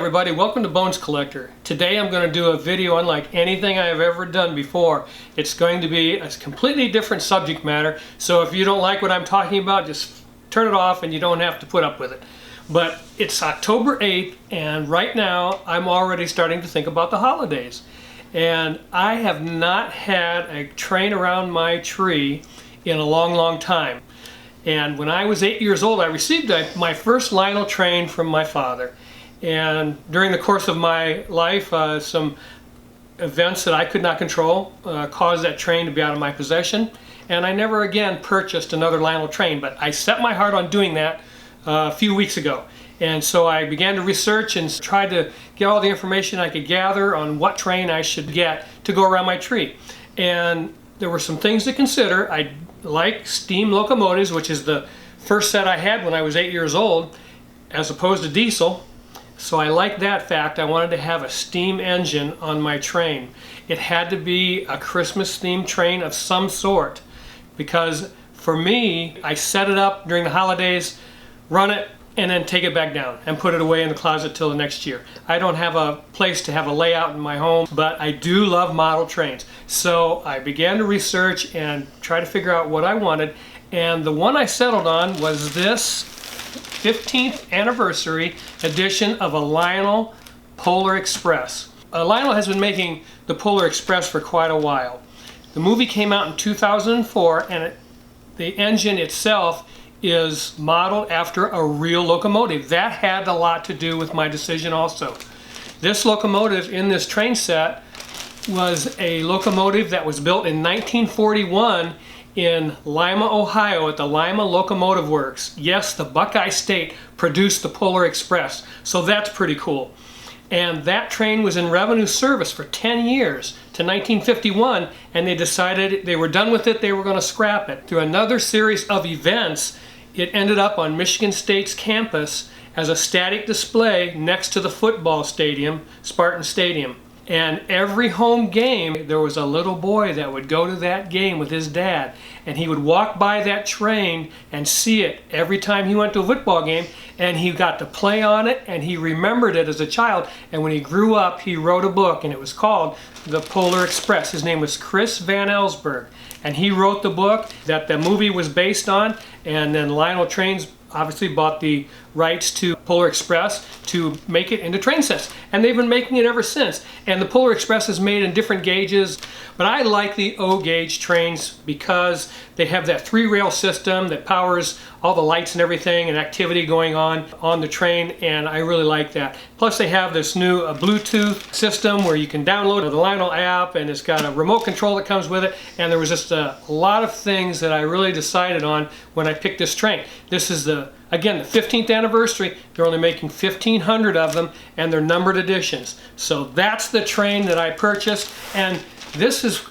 everybody, welcome to Bones Collector. Today I'm going to do a video unlike anything I have ever done before. It's going to be a completely different subject matter, so if you don't like what I'm talking about, just turn it off and you don't have to put up with it. But it's October 8th and right now I'm already starting to think about the holidays. And I have not had a train around my tree in a long time. And when I was 8 years old, I received my first Lionel train from my father. And during the course of my life, some events that I could not control caused that train to be out of my possession. And I never again purchased another Lionel train, but I set my heart on doing that a few weeks ago. And so I began to research and tried to get all the information I could gather on what train I should get to go around my tree. And there were some things to consider. I like steam locomotives, which is the first set I had when I was 8 years old, as opposed to diesel. So I like that fact. I wanted to have a steam engine on my train. It had to be a Christmas themed train of some sort, because for me, I set it up during the holidays, run it, and then take it back down and put it away in the closet till the next year. I don't have a place to have a layout in my home, but I do love model trains. So I began to research and try to figure out what I wanted, and the one I settled on was this 15th anniversary edition of a Lionel Polar Express. Lionel has been making the Polar Express for quite a while. The movie came out in 2004 and the engine itself is modeled after a real locomotive. That had a lot to do with my decision also. This locomotive in this train set was a locomotive that was built in 1941 in Lima, Ohio at the Lima Locomotive Works. Yes, the Buckeye State produced the Polar Express, so that's pretty cool. And that train was in revenue service for 10 years to 1951, and they decided they were done with it, they were going to scrap it. Through another series of events, it ended up on Michigan State's campus as a static display next to the football stadium, Spartan Stadium. And every home game, there was a little boy that would go to that game with his dad, and he would walk by that train and see it every time he went to a football game, and he got to play on it, and he remembered it as a child. And when he grew up, he wrote a book, and it was called The Polar Express. His name was Chris Van Ellsberg, and he wrote the book that the movie was based on. And then Lionel Trains obviously bought the rights to Polar Express to make it into train sets, and they've been making it ever since. And the Polar Express is made in different gauges, but I like the O gauge trains because they have that 3-rail system that powers all the lights and everything and activity going on the train, and I really like that. Plus they have this new Bluetooth system where you can download the Lionel App, and it's got a remote control that comes with it, and there was just a lot of things that I really decided on when I picked this train. This is again, the 15th anniversary. They're only making 1,500 of them, and they're numbered editions. So that's the train that I purchased, and this is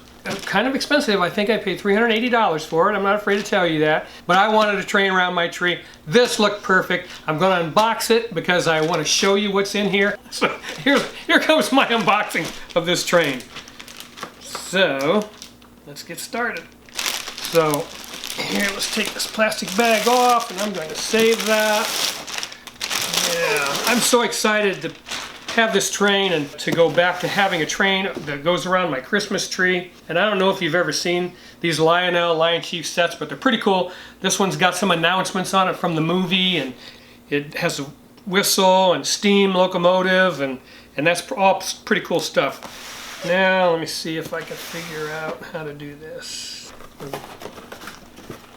kind of expensive. I think I paid $380 for it. I'm not afraid to tell you that, but I wanted a train around my tree. This looked perfect. I'm going to unbox it because I want to show you what's in here. So here comes my unboxing of this train. So let's get started. So here, let's take this plastic bag off, and I'm going to save that. Yeah, I'm so excited to have this train and to go back to having a train that goes around my Christmas tree. And I don't know if you've ever seen these Lionel Lion Chief sets, but they're pretty cool. This one's got some announcements on it from the movie, and it has a whistle and steam locomotive, and that's all pretty cool stuff. Now let me see if I can figure out how to do this.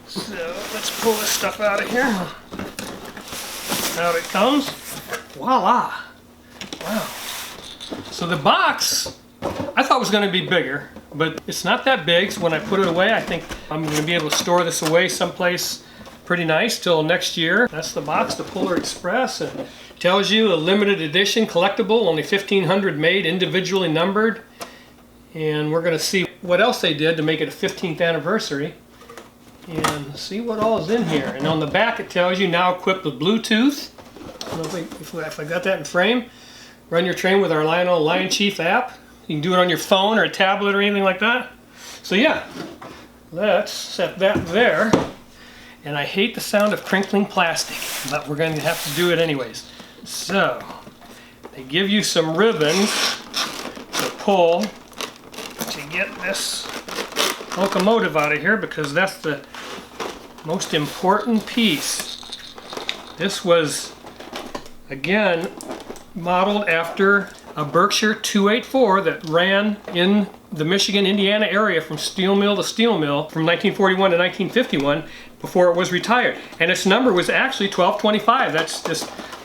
So let's pull this stuff out of here. Out it comes. Voila! Wow. So the box, I thought was going to be bigger, but it's not that big. So when I put it away, I think I'm going to be able to store this away someplace pretty nice till next year. That's the box, the Polar Express, and it tells you a limited edition collectible, only 1,500 made, individually numbered. And we're going to see what else they did to make it a 15th anniversary. And see what all is in here. And on the back it tells you now equipped with Bluetooth. I don't know if I got that in frame. Run your train with our Lionel Lion Chief app. You can do it on your phone or a tablet or anything like that. So yeah, let's set that there. And I hate the sound of crinkling plastic, but we're going to have to do it anyways. So They give you some ribbons to pull to get this locomotive out of here, because that's the most important piece. This was, again, modeled after a Berkshire 284 that ran in the Michigan, Indiana area from steel mill to steel mill from 1941 to 1951 before it was retired. And its number was actually 1225.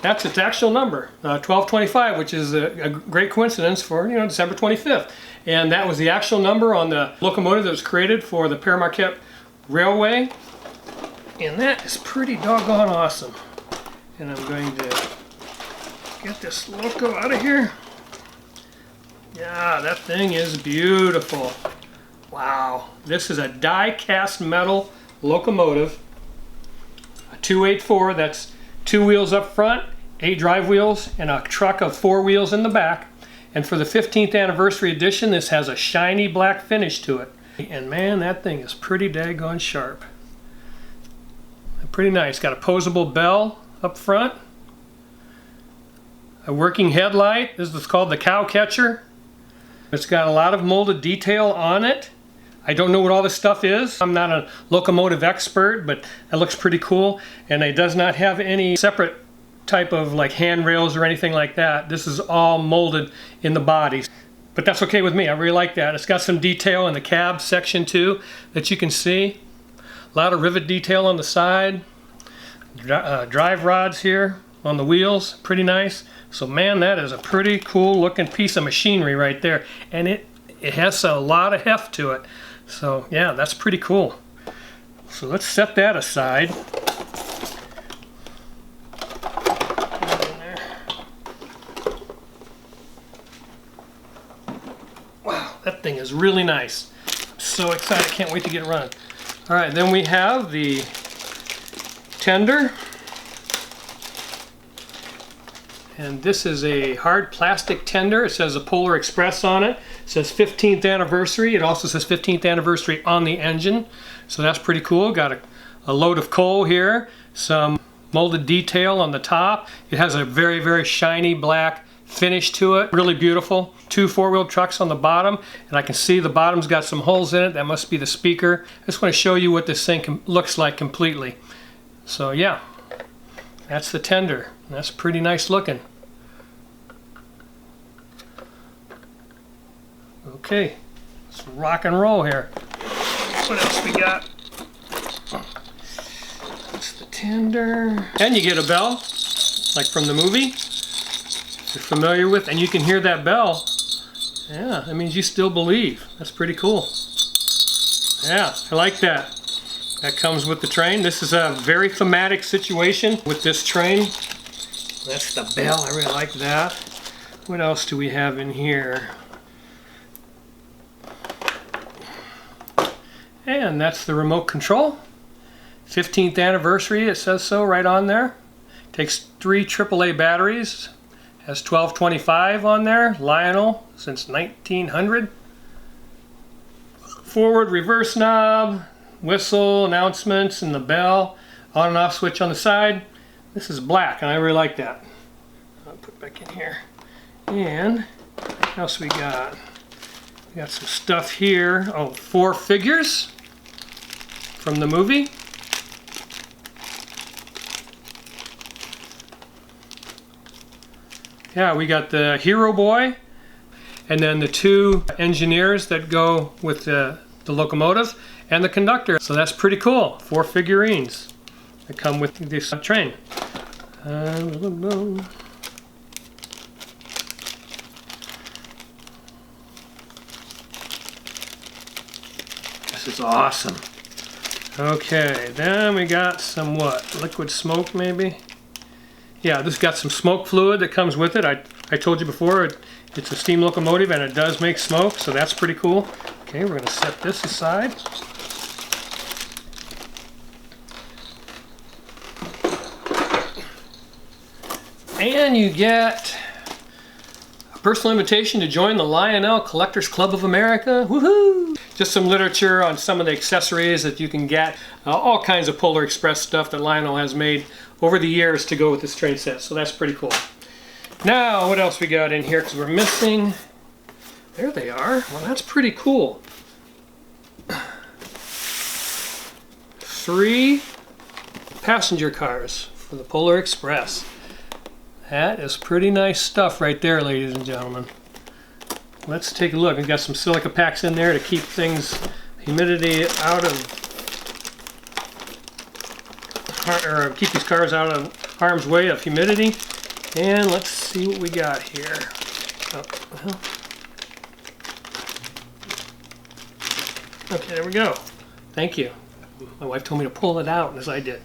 That's its actual number, 1225, which is a great coincidence for, you know, December 25th. And that was the actual number on the locomotive that was created for the Pere Marquette Railway. And that is pretty doggone awesome. And I'm going to get this loco out of here. Yeah, that thing is beautiful. Wow. This is a die-cast metal locomotive. A 284, that's 2 wheels up front, 8 drive wheels, and a truck of 4 wheels in the back. And for the 15th anniversary edition, this has a shiny black finish to it. And man, that thing is pretty daggone sharp. Pretty nice. Got a posable bell up front. A working headlight. This is called the cow catcher. It's got a lot of molded detail on it. I don't know what all this stuff is. I'm not a locomotive expert, but it looks pretty cool. And it does not have any separate type of like handrails or anything like that. This is all molded in the body. But that's okay with me. I really like that. It's got some detail in the cab section too that you can see. A lot of rivet detail on the side. Drive rods here on the wheels. Pretty nice. So man, that is a pretty cool looking piece of machinery right there. And it has a lot of heft to it. So yeah, that's pretty cool. So let's set that aside. Wow, that thing is really nice. I'm so excited, can't wait to get it running. All right, then we have the tender. And this is a hard plastic tender. It says a Polar Express on it. It says 15th anniversary. It also says 15th anniversary on the engine. So that's pretty cool. Got a load of coal here. Some molded detail on the top. It has a very, very shiny black finish to it. Really beautiful. 2 4-wheel trucks on the bottom. And I can see the bottom's got some holes in it. That must be the speaker. I just want to show you what this thing looks like completely. So yeah, that's the tender. That's pretty nice looking. Okay, let's rock and roll here. What else we got? That's the tender. And you get a bell, like from the movie, if you're familiar with, and you can hear that bell. Yeah, that means you still believe. That's pretty cool. Yeah, I like that. That comes with the train. This is a very thematic situation with this train. That's the bell. I really like that. What else do we have in here? And that's the remote control. 15th anniversary, it says so right on there. Takes 3 AAA batteries. Has 1225 on there. Lionel since 1900. Forward, reverse knob. Whistle, announcements, and the bell. On and off switch on the side. This is black, and I really like that. I'll put it back in here. And what else we got? We got some stuff here. Oh, 4 figures from the movie. Yeah, we got the hero boy, and then the 2 engineers that go with the locomotive, and the conductor. So that's pretty cool. 4 figurines that come with this train. This is awesome. Okay, then we got some what? Liquid smoke maybe? Yeah, this got some smoke fluid that comes with it. I told you before, it's a steam locomotive and it does make smoke, so that's pretty cool. Okay, we're going to set this aside. And you get a personal invitation to join the Lionel Collectors Club of America. Woohoo! Just some literature on some of the accessories that you can get. All kinds of Polar Express stuff that Lionel has made over the years to go with this train set. So that's pretty cool. Now, what else we got in here? Because we're missing... There they are. Well, that's pretty cool. 3 passenger cars for the Polar Express. That is pretty nice stuff right there, ladies and gentlemen. Let's take a look. We've got some silica packs in there to keep things, humidity out of, or keep these cars out of harm's way of humidity. And let's see what we got here. Oh, well. Okay, there we go. Thank you. My wife told me to pull it out, as I did.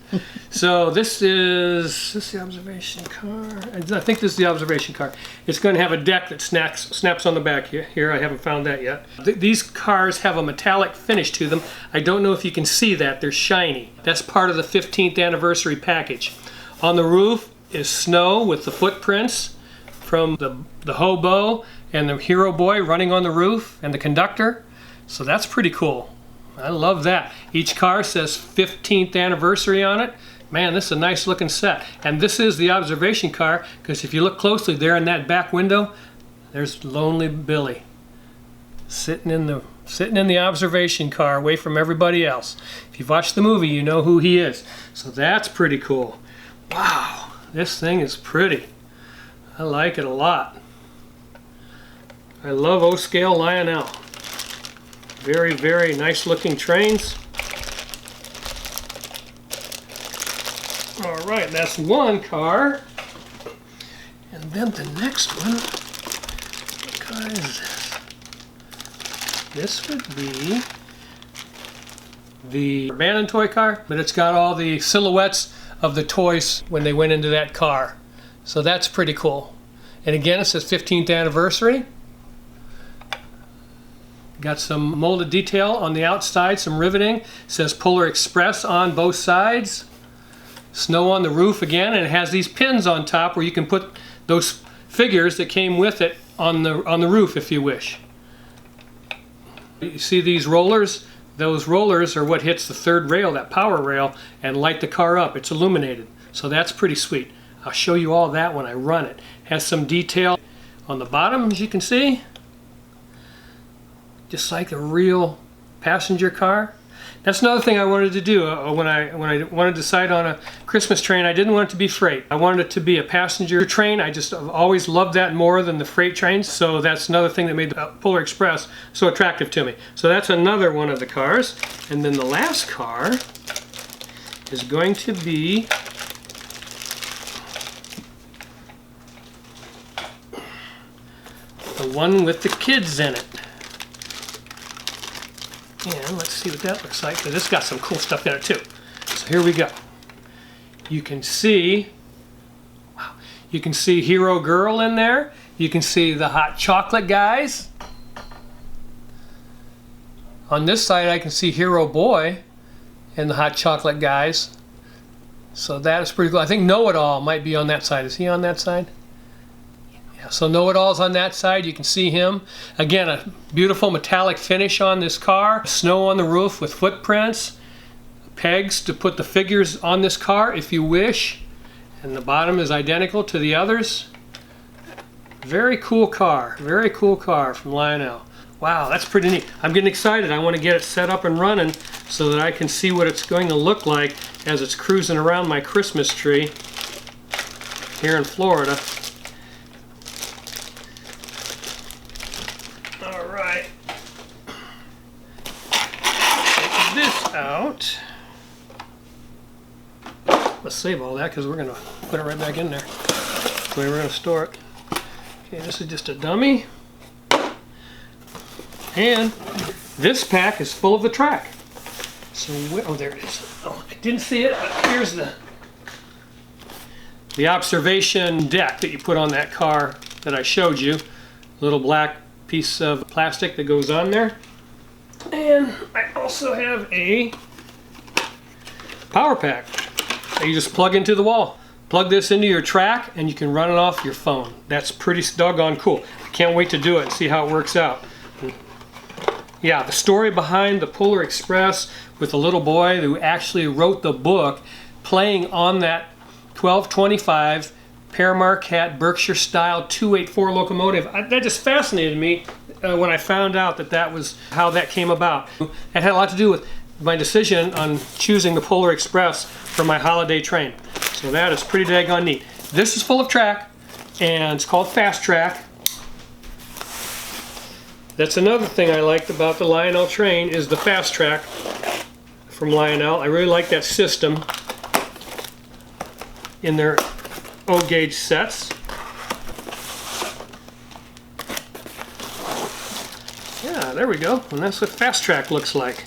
So this is the observation car? I think this is the observation car. It's going to have a deck that snaps on the back here. Here, I haven't found that yet. These cars have a metallic finish to them. I don't know if you can see that. They're shiny. That's part of the 15th anniversary package. On the roof is snow with the footprints from the hobo and the hero boy running on the roof and the conductor. So that's pretty cool. I love that. Each car says 15th anniversary on it. Man, this is a nice looking set. And this is the observation car, because if you look closely there in that back window, there's Lonely Billy sitting in the observation car away from everybody else. If you've watched the movie, you know who he is. So that's pretty cool. Wow, this thing is pretty. I like it a lot. I love O-scale Lionel. Very, very nice looking trains. All right, that's one car. And then the next one, what car is this? This would be the abandoned toy car, but it's got all the silhouettes of the toys when they went into that car. So that's pretty cool. And again, it says 15th anniversary. Got some molded detail on the outside, some riveting. It says Polar Express on both sides. Snow on the roof again, and it has these pins on top where you can put those figures that came with it on the roof if you wish. You see these rollers? Those rollers are what hits the third rail, that power rail, and light the car up. It's illuminated. So that's pretty sweet. I'll show you all that when I run it. Has some detail on the bottom, as you can see. Just like a real passenger car. That's another thing I wanted to do when I wanted to decide on a Christmas train. I didn't want it to be freight. I wanted it to be a passenger train. I've always loved that more than the freight trains. So that's another thing that made the Polar Express so attractive to me. So that's another one of the cars. And then the last car is going to be the one with the kids in it. And let's see what that looks like, because it's got some cool stuff in it too. So here we go. You can see, wow, you can see Hero Girl in there. You can see the hot chocolate guys. On this side I can see Hero Boy and the hot chocolate guys. So that is pretty cool. I think Know-It-All might be on that side. Is he on that side? So Know-It-All's on that side. You can see him. Again, a beautiful metallic finish on this car. Snow on the roof with footprints. Pegs to put the figures on this car if you wish. And the bottom is identical to the others. Very cool car. Very cool car from Lionel. Wow, that's pretty neat. I'm getting excited. I want to get it set up and running so that I can see what it's going to look like as it's cruising around my Christmas tree here in Florida. Alright, take this out. Let's save all that because we're going to put it right back in there. That's the way we're going to store it. Okay, this is just a dummy. And this pack is full of the track. So, oh, there it is. Oh, I didn't see it, but here's the observation deck that you put on that car that I showed you. Little black piece of plastic that goes on there. And I also have a power pack that you just plug into the wall. Plug this into your track and you can run it off your phone. That's pretty doggone cool. I can't wait to do it and see how it works out. Yeah, the story behind the Polar Express with the little boy who actually wrote the book playing on that 1225 Paramark Berkshire style 284 locomotive. That just fascinated me when I found out that that was how that came about. It had a lot to do with my decision on choosing the Polar Express for my holiday train. So that is pretty daggone neat. This is full of track, and it's called Fast Track. That's another thing I liked about the Lionel train is the Fast Track from Lionel. I really like that system in their O-gauge sets. Yeah, there we go. And that's what Fast Track looks like.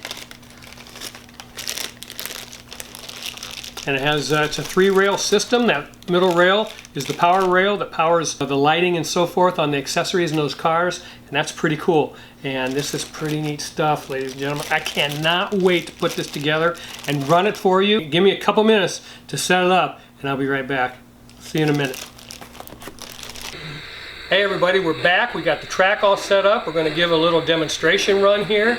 And it has, it's a 3-rail system. That middle rail is the power rail that powers the lighting and so forth on the accessories in those cars. And that's pretty cool. And this is pretty neat stuff, ladies and gentlemen. I cannot wait to put this together and run it for you. Give me a couple minutes to set it up, and I'll be right back. See you in a minute. Hey everybody, we're back. We got the track all set up. We're going to give a little demonstration run here.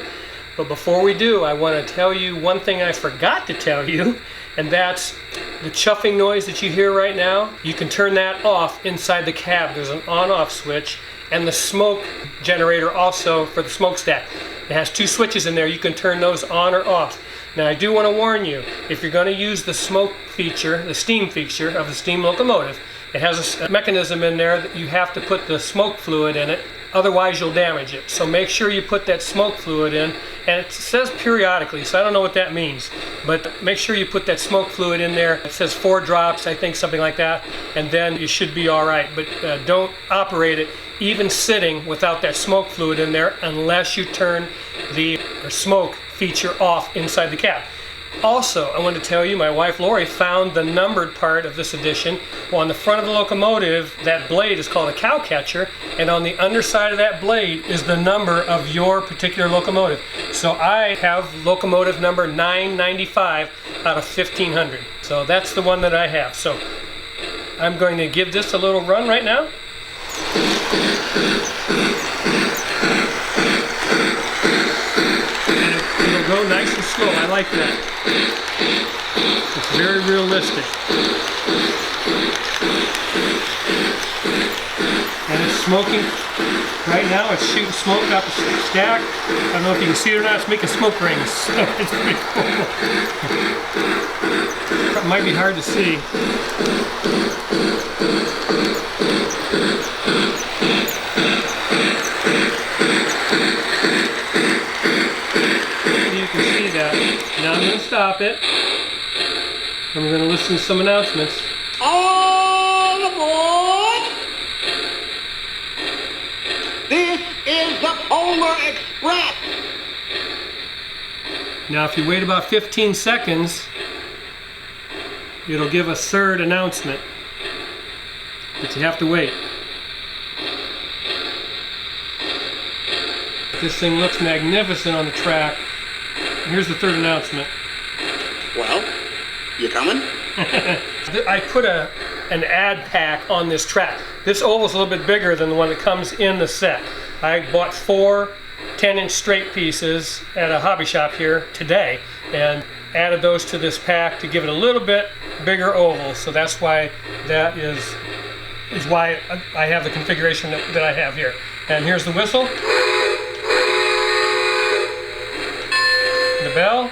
But before we do, I want to tell you one thing I forgot to tell you, and that's the chuffing noise that you hear right now. You can turn that off inside the cab. There's an on-off switch, and the smoke generator also for the smokestack. It has 2 switches in there. You can turn those on or off. Now I do want to warn you, if you're going to use the smoke feature, the steam feature of the steam locomotive, it has a mechanism in there that you have to put the smoke fluid in it, otherwise you'll damage it. So make sure you put that smoke fluid in, and it says periodically, so I don't know what that means, but make sure you put that smoke fluid in there. It says 4 drops, I think, something like that, and then you should be all right. But don't operate it even sitting without that smoke fluid in there unless you turn the smoke feature off inside the cab. Also, I want to tell you, my wife Lori found the numbered part of this edition. Well, on the front of the locomotive, that blade is called a cow catcher, and on the underside of that blade is the number of your particular locomotive. So I have locomotive number 995 out of 1500. So that's the one that I have. So I'm going to give this a little run right now. Go nice and slow. I like that. It's very realistic. And it's smoking. Right now it's shooting smoke out the stack. I don't know if you can see it or not. It's making smoke rings. It's pretty cool. It might be hard to see. Now I'm going to stop it, and we're going to listen to some announcements. All aboard! This is the Polar Express! Now if you wait about 15 seconds, it'll give a third announcement, but you have to wait. This thing looks magnificent on the track. Here's the third announcement. Well, you coming? I put an ad pack on this track. This oval's a little bit bigger than the one that comes in the set. I bought 4 10-inch straight pieces at a hobby shop here today and added those to this pack to give it a little bit bigger oval. So that's why that is why I have the configuration that I have here. And here's the whistle. The bell.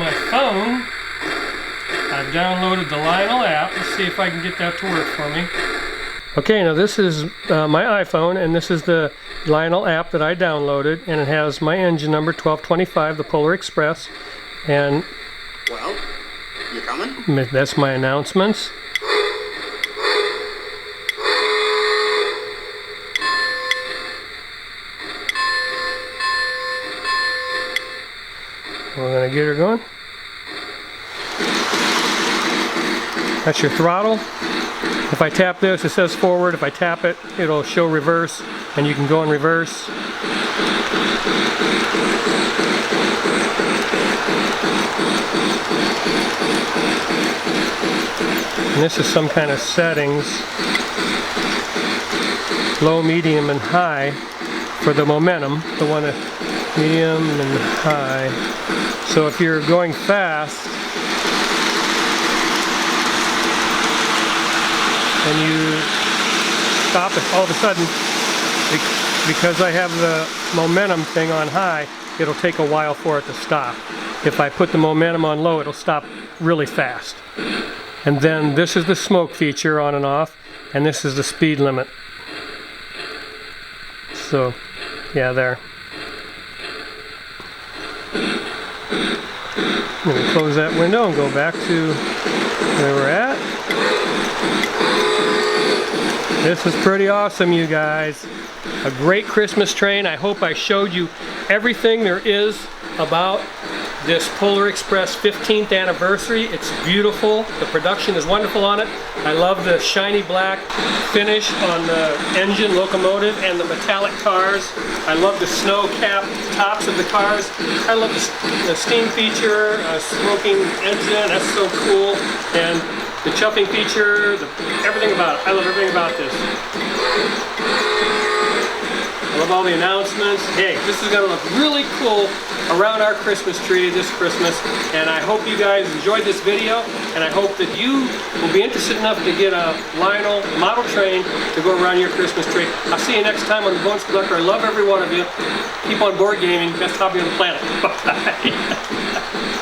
my phone, I've downloaded the Lionel app. Let's see if I can get that to work for me. Okay, now this is my iPhone, and this is the Lionel app that I downloaded, and it has my engine number 1225, the Polar Express, and Well, you coming? that's my announcements. We're gonna get her going. That's your throttle. If I tap this, it says forward. If I tap it, it'll show reverse, and you can go in reverse. And this is some kind of settings, low, medium, and high for the momentum, the one at medium and high. So if you're going fast and you stop it, all of a sudden, because I have the momentum thing on high, it'll take a while for it to stop. If I put the momentum on low, it'll stop really fast. And then this is the smoke feature on and off, and this is the speed limit. So, yeah, there. I'm going to close that window and go back to where we're at. This is pretty awesome, you guys. A great Christmas train. I hope I showed you everything there is about this Polar Express 15th anniversary. It's beautiful. The production is wonderful on it. I love the shiny black finish on the engine, locomotive, and the metallic cars. I love the snow-capped tops of the cars. I love the steam feature, smoking engine. That's so cool. And the chuffing feature, everything about it. I love everything about this. I love all the announcements. Hey, this is going to look really cool around our Christmas tree this Christmas, and I hope you guys enjoyed this video, and I hope that you will be interested enough to get a Lionel model train to go around your Christmas tree. I'll see you next time on the Bonus Collector. I love every one of you. Keep on board gaming. Best hobby on the planet. Bye.